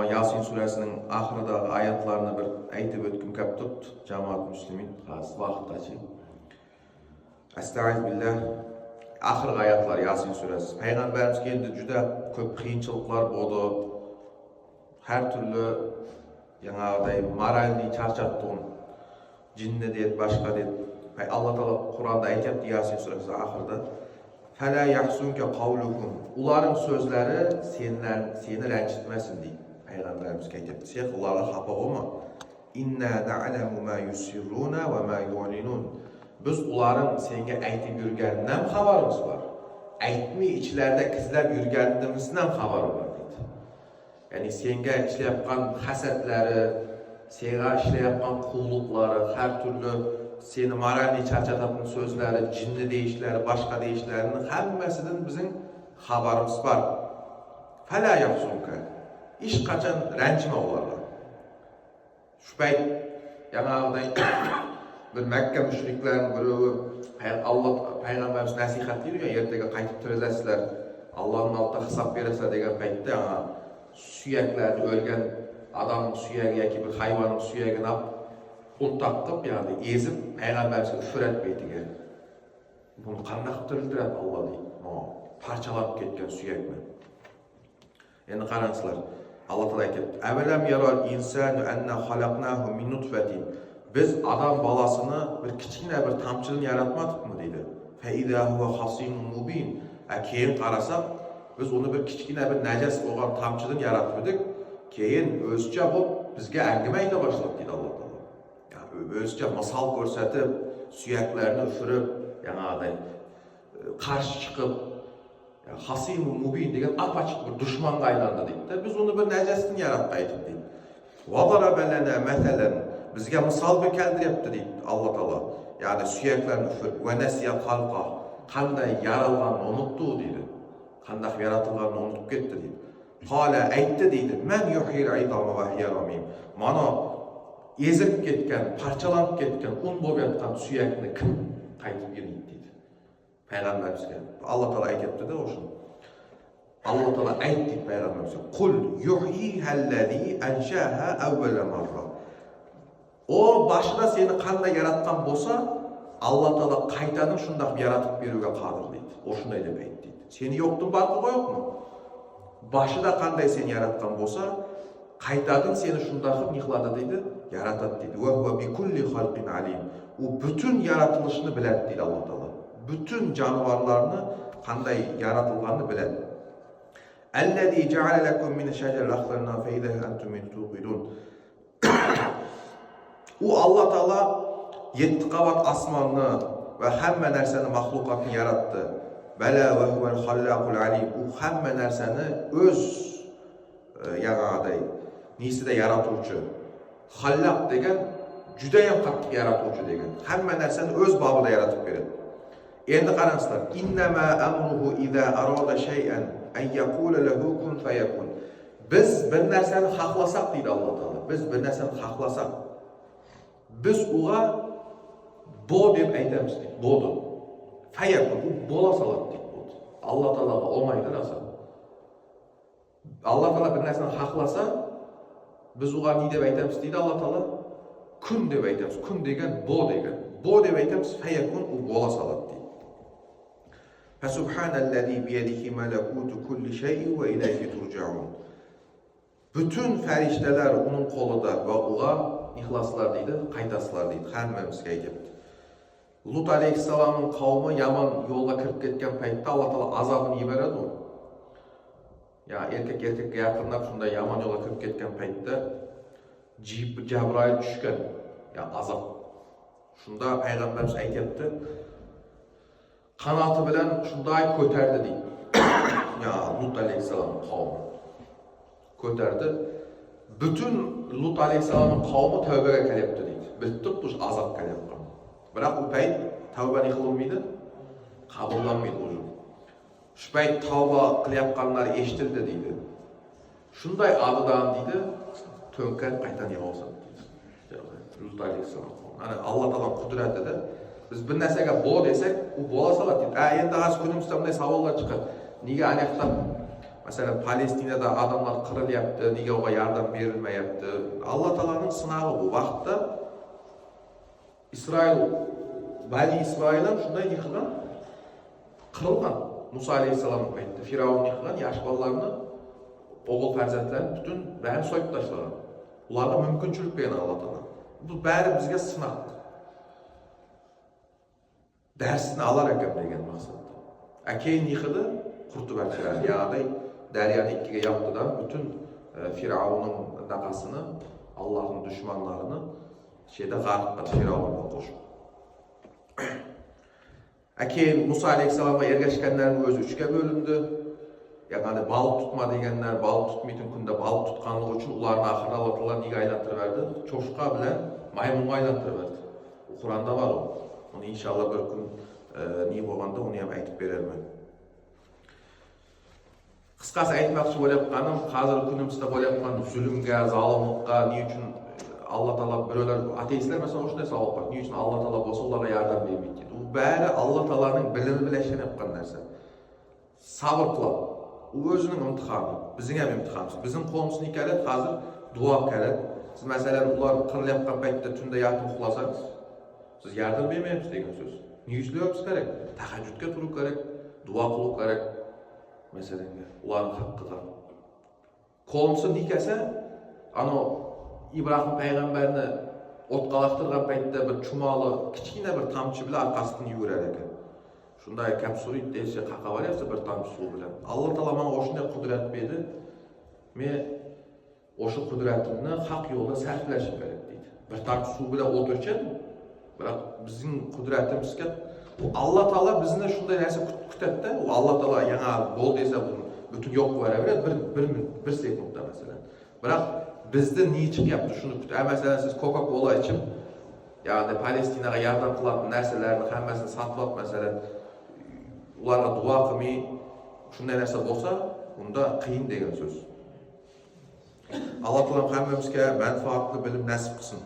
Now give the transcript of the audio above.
Yasin suresinin ahırıdagi ayatlarını bir aytib ötküm kep turuptu. Cemaat Müslümin az vaqt açı. Estağfirullah. Ahırgi ayatlar Yasin suresi. Peygamberimiz endi juda köp kıyınçılıklar boldu. Her türlü yanağıday moralni charchatdığın cinne deyet, başka deyet. Allah Teala Kur'an'da aytyapti Yasin suresi ahırda. فَلَا يَحْسُنْكَ قَوْلُكُمْ Uların sözleri seni rencitmesin deyip Peygamberimiz aytyapti. Sen ularga hapa olma. İnna na'lamu ma yusirruna ve ma yu'linun. Biz uların senga aytib yurganidan xabarimiz var. Aytmay içlerde kizlab yurganimizdan xabar var deydi. Yani senga ishlayotgan hasadlari, senga ishlayotgan qulluqlari, her türlü seni moralni charchatadigan so'zlari, jinni deyishlari, boshqa deyishlarini hammasidan bizning xabarimiz bor. Fala yahzunka. Hech qachon ranjima ularga. Shu payt yanağıday bir Mekke müşriklerin birovi Allah Peygamberimiz nasihat diyor ya, ertaga qaytib tirilesizler, Allah'ın altında hesap veresizler degan paytda suyaklarni o'lgan adamning suyagi yoki bir hayvanning suyagini olib untaq qilib, yani ezib Peygamberimizga ufrat betiga. Buni qanday qilib tiriltiradi Allah deydi. Parchalab ketgan suyakni. Endi qarangizlar. Allah Teala aytyapti: "Avalam yaral insanu anna xalaqnahu min nutfatin." Biz adam balasını bir kichkina bir tamchidan yaratmadikmi deydi. Fa idha huwa hasimun mubin. Keyin qarasak, biz uni bir kichkina bir najas bo'lgan tamchidan yaratmadik. Keyin o'zcha bo'lib bizga angima ayta boshladi deydi Allah Teala. Yani o'zcha misol ko'rsatib, suyaklarni ufurib, yanağıday qarshi chiqib, hasimun mubin degan apachiq bir dushmanga aylandi deydi. Biz uni bir najasdan yaratmaydik deydi. Va daraba lana masalan bizga misol bir keltiryapti deydi Allah Teala. Yani suyaklarni ufurib va nasiya xalqa qanday yaralganini unutdi deydi. Qanday yaratilganini unutib ketdi deydi. Qala aytdi deydi: "Men yuhil idama va hiya ramim." Mana ezib ketgan, parchalanib ketgan, un bo'lib yotgan suyakni kim qaytib yiraydi deydi. Peygamberimizga Allah Teala aytibdi-da o'sha. Allah Teala aytdi Peygamberimizga: "Qul yuhyihallazi anshaha awwal marra." O başida seni qanday yaratgan bo'lsa, Allah Teala qaytadan shunday yaratib beruga qodir deydi. O shunday deb aytdi deydi. Seni yo'qdan barqi yo'qmi? Başida qanday seni yaratgan bo'lsa, qaytadan seni shunday qilib yig'ladi deydi, yaratadi deydi. Va huwa bi kulli xalqin alim. U bütün yaratılışını biladi deydi Allah Teala. Bütün canavarlarını qanday yaratilganini biladi. Allazi ja'ala lakum min shajaril akhdarna fa idha antum tuqidun. U Allah Teala 7 qavat osmonni va hamma narsani mahluqotni yaratdi. Bala va huval xallaqul alim. U hamma narsani o'z yanağıday nesida yaratuvchi. Xallaq degan juda ham qattiq yaratuvchi degan. Hamma narsani o'z babida yaratib beradi. Endi qarangizlar, innama amruhu idza arada shay'an an yaqula lahu kun fayakun. Biz bir narsani xohlasak deydi Allah Teala. Biz bir narsani xohlasak, biz uga bo deb aytamiz deydi. Bo'ldi. Fayakun, u bo'la soladi deydi. Bo'ldi. Allah Teala'ga olmaydi narsa. Allah Teala bir narsani xohlasa, biz uga ne deb aytamiz deydi Allah Teala? Kun deb aytamiz. Kun degan bo degan. Bo deb aytamiz, fayakun, u bo'la soladi deydi. Fesubhanallazi biyadihi malakutu kulli shay'in ve ilayhi turja'un. Bütün ferişteler onun kolunda ve uğa ihlaslar deydi, qaytasılar deydi. Hammamizga aytibdi. Lut alayhissalomning qavmi Yaman yo'lga kirib ketgan paytda Allah Teala azobini yuboradi u. Ya erkakka yaqinlab shunday Yaman yo'lga kirib ketgan paytda Jabroil tushgan. Ya azob. Shunda Peygamberimiz aytibdi: "Qanoti bilan shunday ko'tardi" deydi. Ya Lut alayhissalomning qavmi ko'tardi. Bütün Lut alayhissalomning qavmi tavbaga kelyapti deydi. Bitib tush azob kelyapti. Biroq u payt tavba qilolmaydi, qabullanmaydi o'zi. Shu payt tavba qilayotganlar eshitildi deydi. Shunday aldan deydi, to'nkan qaytan yig'olsa deydi. Lut alayhissalom. Ana Allah Taolo qudratida biz bir narsaga bo desak, u bo'la soladi deydi. Endi hozir kunimizda bunday savollar chiqadi. Nega aniqlab Mesela Palestina'da adamlar kırılyaptı, nige oğa yardım verilmeyaptı. Allah Taala'nın sınağı bu vaqtda İsrail, Bani İsrail'e şunday yıkılan, kırılgan. Musa Aleyhisselam'ın paytda Firavun yıkılan yaş balalarını, oğul farzatlarını bütün bäri soyup taşlagan. Ularga mümkünçülük bergen Allah Taala. Bu bäri bizge sınak. Dersini alar eken degen maksatda. Keyin yıkıdı, kurtup ettiler. Yani Derya'nı ikiye yaptıdan bütün Firavun'un nakasını, Allah'ın düşmanlarını şeyde garip Firavun'a koşup. Keyin Musa Aleyhisselam'a ergeçkenlerin özü üçke bölündü. Yani balık tutma degenler, balık tutmaytın kunde balık tutkanlığı için ularını ahırda alatılar niye aylattırıverdi? Çoşka bilen maymunga aylattırıverdi. Kur'an'da var o. Onu inşallah bir gün niye bolganda onu hem aytip berermen. Kıskası aytmakçı bolyapkanym, hazır günümüzde bolyapkan zulümge, zalimlikka, niye üçün Allah Taala bireler ateistler mesela oşunday savol koyup, niye üçün Allah Taala bolsa ularga yardım bermeydi deydi. Bu bäri Allah Taala'nın bilimi bileşen yapkan narsa. Sabır kılap. O özünün imtihanı. Bizim hem imtihanımız. Bizim kolumuzun hikayelet hazır dua kelet. Siz mesela ular kırıl yapkan paytda tünde yatıp uxlasanız, siz yardım bermeyemiz degen söz. Niye işleyemiz gerek? Tahajjudga turup gerek, dua kılıp gerek. Mesela uların hakkıga. Kolumuzun hikayesi, ano İbrahim peygamberini otqalaktırgan paytda bir çumalı, kichkina bir tamçı bile arkasını yürüyer eken. Şunday kapsurit deyse kaka var ya bir tamçı su bilen. Allah Taala bana oşunday kudret berdi. Men oşu kudretimni hak yolda sarflashim gerek deydi. Bir tamçı su bilen ot öçen, biroq bizning kudretimizga Allah Taala bizni şunday narsa kutetdi. O Allah Taala yana bol dese bunu bütün yok beraber bir sekundda mesela. Biroq bizde niye çıkıptı şunu kut. Mesela siz Coca-Cola içip yani Palestinaga yardım kılan narsalarni hammasini satып alıp mesela ularga dua kılmay şunday narsa bolsa, unda kıyın degen söz. Allah Taala hammamizga manfaatli bilim nasip qilsin.